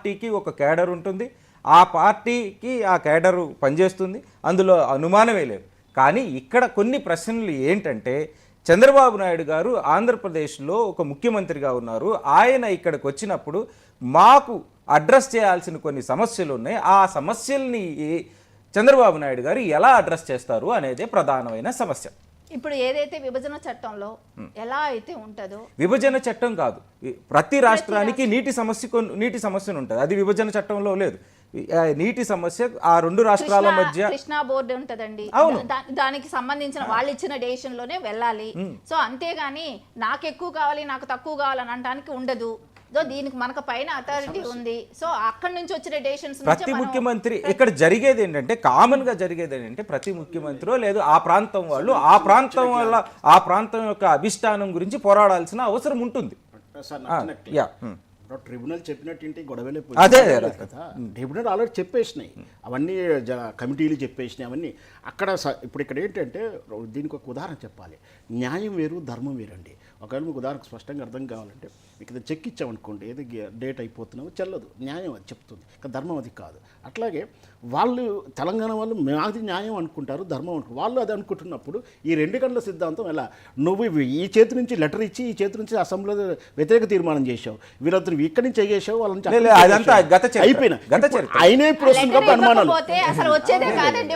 పార్టీకి ఒక కేడర్ ఉంటుంది, ఆ పార్టీకి ఆ కేడరు పనిచేస్తుంది, అందులో అనుమానమే లేదు. కానీ ఇక్కడ కొన్ని ప్రశ్నలు ఏంటంటే, చంద్రబాబు నాయుడు గారు ఆంధ్రప్రదేశ్లో ఒక ముఖ్యమంత్రిగా ఉన్నారు. ఆయన ఇక్కడికి వచ్చినప్పుడు మాకు అడ్రస్ చేయాల్సిన కొన్ని సమస్యలు ఉన్నాయి. ఆ సమస్యల్ని చంద్రబాబు నాయుడు గారు ఎలా అడ్రస్ చేస్తారు అనేదే ప్రధానమైన సమస్య. ఇప్పుడు ఏదైతే విభజన చట్టంలో ఎలా అయితే ఉంటుందో, విభజన చట్టం కాదు, ప్రతి రాష్ట్రానికి నీటి సమస్యను ఉంటుంది. అది విభజన చట్టంలో లేదు. నీటి సమస్య ఆ రెండు రాష్ట్రాల మధ్య కృష్ణా బోర్డు ఉంటదండి, దానికి సంబంధించిన వాళ్ళు ఇచ్చిన డెసిషన్ లోనే వెళ్ళాలి. సో అంతేగాని నాకు ఎక్కువ కావాలి నాకు తక్కువ కావాలని అనడానికి ఉండదు. దీనికి మనకు పైన అథారిటీ ఉంది. సో అక్కడి నుంచి వచ్చిన డెసిషన్స్ ప్రతి ముఖ్యమంత్రి ఇక్కడ జరిగేది ఏంటంటే, కామన్ గా జరిగేది ఏంటంటే, ప్రతి ముఖ్యమంత్రి లేదు ఆ ప్రాంతం వాళ్ళు ఆ ప్రాంతం వల్ల ఆ ప్రాంతం యొక్క అభిష్టానం గురించి పోరాడాల్సిన అవసరం ఉంటుంది. ట్రిబ్యునల్ చెప్పినట్టు గొడవలే అదే కదా. ట్రిబ్యునల్ ఆల్రెడీ చెప్పేసినాయి, అవన్నీ కమిటీలు చెప్పేసినాయి అవన్నీ. అక్కడ ఇప్పుడు ఇక్కడ ఏంటంటే, దీనికి ఒక ఉదాహరణ చెప్పాలి. న్యాయం వేరు ధర్మం వేరండి. ఒకవేళ మీకు ఉదాహరణకు స్పష్టంగా అర్థం కావాలంటే, మీకు చెక్ ఇచ్చామనుకోండి, ఏది డేట్ అయిపోతున్నామో చెల్లదు, న్యాయం అది చెప్తుంది, ధర్మం అది కాదు. అట్లాగే వాళ్ళు తెలంగాణ వాళ్ళు మాది న్యాయం అనుకుంటారు, ధర్మం అనుకుంటారు. వాళ్ళు అది అనుకుంటున్నప్పుడు ఈ రెండు గంటల సిద్ధాంతం ఎలా, నువ్వు ఈ చేతి నుంచి లెటర్ ఇచ్చి ఈ చేతి నుంచి అసెంబ్లీలో వ్యతిరేక తీర్మానం చేసావు, వీళ్ళందరూ ఇక్కడి నుంచి ఎగేసావు, వాళ్ళని అయిపోయినా అయినా ఇప్పుడు వస్తుంది కాబట్టి అనుమానాలు.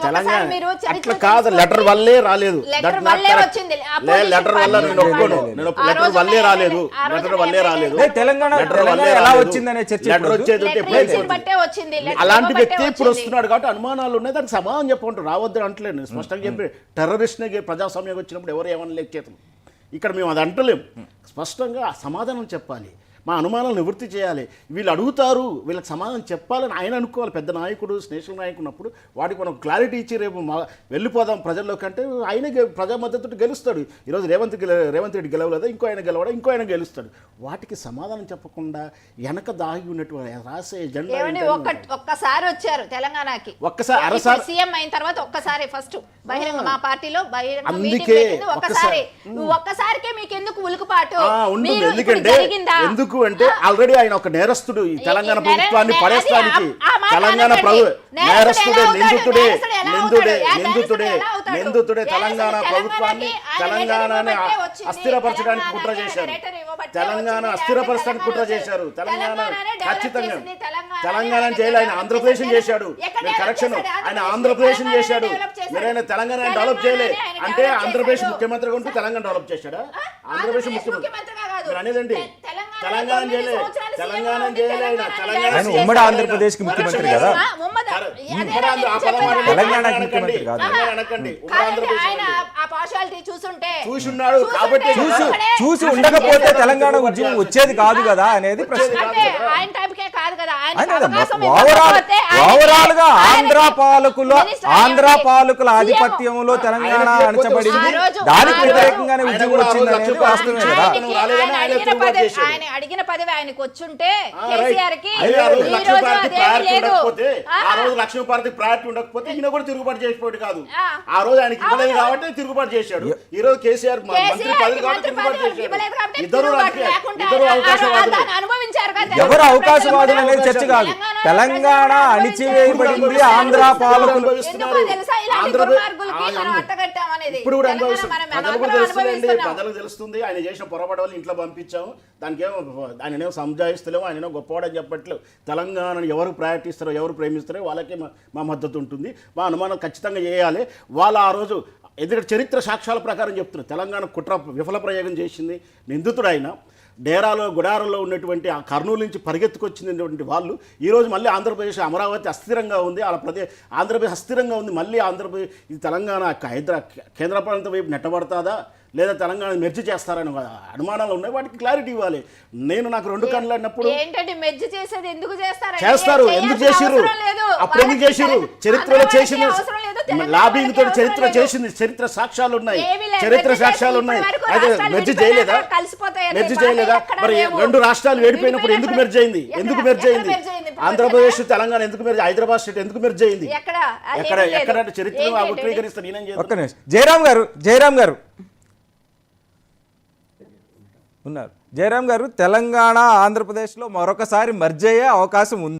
తెలంగాణ అట్లా కాదు, లెటర్ వల్లే రాలేదు, లెటర్ వల్ల నేను ఒప్పుకోను, లెటర్ వల్లే రాలేదు, లెటర్ వల్లే రాలేదు, తెలంగాణ ఎలా వచ్చిందనే చర్చ. లెటర్ వచ్చేది అలాంటి వ్యక్తి ఇప్పుడు వస్తున్నాడు కాబట్టి అనుమానాలు ఉన్నాయి. దానికి సమాధానం చెప్పమంటారు, రావద్దని అంటలేదు. స్పష్టంగా చెప్పి టెర్రరిస్ట్నే ప్రజాస్వామ్యం వచ్చినప్పుడు ఎవరు ఏమన్నా లేక చేతులు, ఇక్కడ మేము అది అంటలేము. స్పష్టంగా సమాధానం చెప్పాలి, మా అనుమానాలు నివృత్తి చేయాలి. వీళ్ళు అడుగుతారు, వీళ్ళకి సమాధానం చెప్పాలని ఆయన అనుకోవాలి. పెద్ద నాయకుడు, స్నేషనల్ నాయకుడు ఉన్నప్పుడు వాటికి మనం క్లారిటీ ఇచ్చి రేపు వెళ్ళిపోదాం ప్రజల్లోకి అంటే ఆయనే ప్రజా మద్దతు గెలుస్తాడు. ఈరోజు రేవంత్ రెడ్డి గెలవలేదా, ఇంకో ఆయన గెలవడా, ఇంకో ఆయన గెలుస్తాడు. వాటికి సమాధానం చెప్పకుండా వెనక దాగి ఉన్నటువంటి రాసే ఎజెండా. ఒక్కసారి వచ్చారు తెలంగాణకి, ఒక్కసారి అరసారి సీఎం అయిన తర్వాత ఒక్కసారి ఫస్ట్ బహిరంగ మా పార్టీలో అందుకే ఒక్కసారికే మీకు ఎందుకు ఉలుకుపాటు ఉంటుంది. ఎందుకు అంటే ఆల్రెడీ ఆయన ఒక నేరస్తుడు, ఈ తెలంగాణ ప్రభుత్వాన్ని పడేస్తానికి. తెలంగాణ నేరస్తుడే, నిందితుడే తెలంగాణ ప్రభుత్వాన్ని, తెలంగాణని అస్థిరపరచడానికి కుట్ర చేశారు, తెలంగాణ అస్థిరపరచడానికి కుట్ర చేశారు. తెలంగాణ ఖచ్చితంగా తెలంగాణ చేయాలి. ఆయన ఆంధ్రప్రదేశ్ చేశాడు, కరెక్షన్, ఆయన ఆంధ్రప్రదేశ్ చేశాడు. మీరైనా తెలంగాణ డెవలప్ చేయలే అంటే ఆంధ్రప్రదేశ్ ముఖ్యమంత్రిగా ఉంటూ తెలంగాణ డెవలప్ చేశాడా? ఆంధ్రప్రదేశ్ ముఖ్యమంత్రి మీరు అనేదండి తెలంగాణ చేయలే, తెలంగాణ చేయలే, ఆయన ఉమ్మడి ఆంధ్రప్రదేశ్ కి ముఖ్యమంత్రి కదా, తెలంగాణ ముఖ్యమంత్రి కాదు. చూసున్నాడు కాబట్టి చూసి ఉండకపోతే తెలంగాణ ఉద్యమం వచ్చేది కాదు కదా అనేది ప్రశ్న. ఓవరాల్ గా ఆంధ్ర పాలకుల ఆధిపత్యంలో తెలంగాణ అణచబడింది, దానికి వ్యతిరేకంగానే ఉద్యమం వచ్చింది అనేది వాస్తవమే కదా. ఆయన అడిగిన పదవి ఆయనకు వచ్చుంటే కేసీఆర్ కి లక్ష్మీపార్టీ ప్రయారిటీ ఉండకపోతే ఈయన కూడా తిరుగుబాటు చేసిపోయాడు కాదు. ఆ రోజు ఆయనకి ఇవ్వలేదు కాబట్టి తిరుగుబాటు చేశాడు. ఈ రోజు కేసీఆర్ మంత్రి పదవి కాబట్టి తిరుగుబాటు చేశాడు. ఇద్దరు ఎవరు అవకాశవాదులు అనేది చర్చ కాదు. తెలంగాణ అణిచివేయబడింది, ఆంధ్ర పాలకులు ఇప్పుడు కూడా అనుభవిస్తుంది. ప్రజలకు తెలుస్తుంది ఆయన చేసిన పొరపాటు వల్ల ఇంట్లో పంపించాము, దానికి ఆయననేమో సంజాయిస్తలేము, ఆయనో గొప్పవాడని చెప్పట్లేదు. తెలంగాణను ఎవరు ప్రయారిటీ ఇస్తారో, ఎవరు ప్రేమిస్తారో వాళ్ళకే మా మద్దతు ఉంటుంది. మా అనుమానం ఖచ్చితంగా చేయాలి. వాళ్ళు ఆ రోజు ఎందుకంటే చరిత్ర సాక్ష్యాల ప్రకారం చెప్తున్నారు, తెలంగాణ కుట్ర విఫల ప్రయోగం చేసింది నిందితుడు ఆయన. గుడారంలో ఉన్నటువంటి ఆ కర్నూలు నుంచి పరిగెత్తుకొచ్చినటువంటి వాళ్ళు ఈరోజు మళ్ళీ ఆంధ్రప్రదేశ్ అమరావతి అస్థిరంగా ఉంది, ఆంధ్రప్రదేశ్ అస్థిరంగా ఉంది. మళ్ళీ ఆంధ్రప్రదేశ్ ఇది తెలంగాణ కేంద్ర ప్రాంతం వైపు నెట్టబడతాదా లేదా తెలంగాణ మెర్జ్ చేస్తారని అనుమానాలు ఉన్నాయి. వాటికి క్లారిటీ ఇవ్వాలి. నాకు రెండు కళ్ళు అన్నప్పుడు చేస్తారు, ఎందుకు చేసిర్రు, అప్పుడు ఎందుకు చేసిర్రు, చరిత్రలో చేసింది, లాబింగ్ తోటి చరిత్ర చేసింది, చరిత్ర సాక్ష్యాలు ఉన్నాయి, అయితే మెర్జ్ చేయలేదా? మరి రెండు రాష్ట్రాలు వేడిపోయినప్పుడు ఎందుకు మెర్జ్ అయింది? ఆంధ్రప్రదేశ్ తెలంగాణ ఎందుకు మెర్జ్, హైదరాబాద్ స్టేట్ ఎందుకు మెర్జ్ అయింది? ఎక్కడ చరిత్ర వక్రీకరిస్తారు. నేనేం చేస్తాను. జయరాం గారు ఉన్నారు. జయరాం గారు, తెలంగాణ ఆంధ్రప్రదేశ్లో మరొకసారి మర్జ్ అయ్యే అవకాశం ఉంది.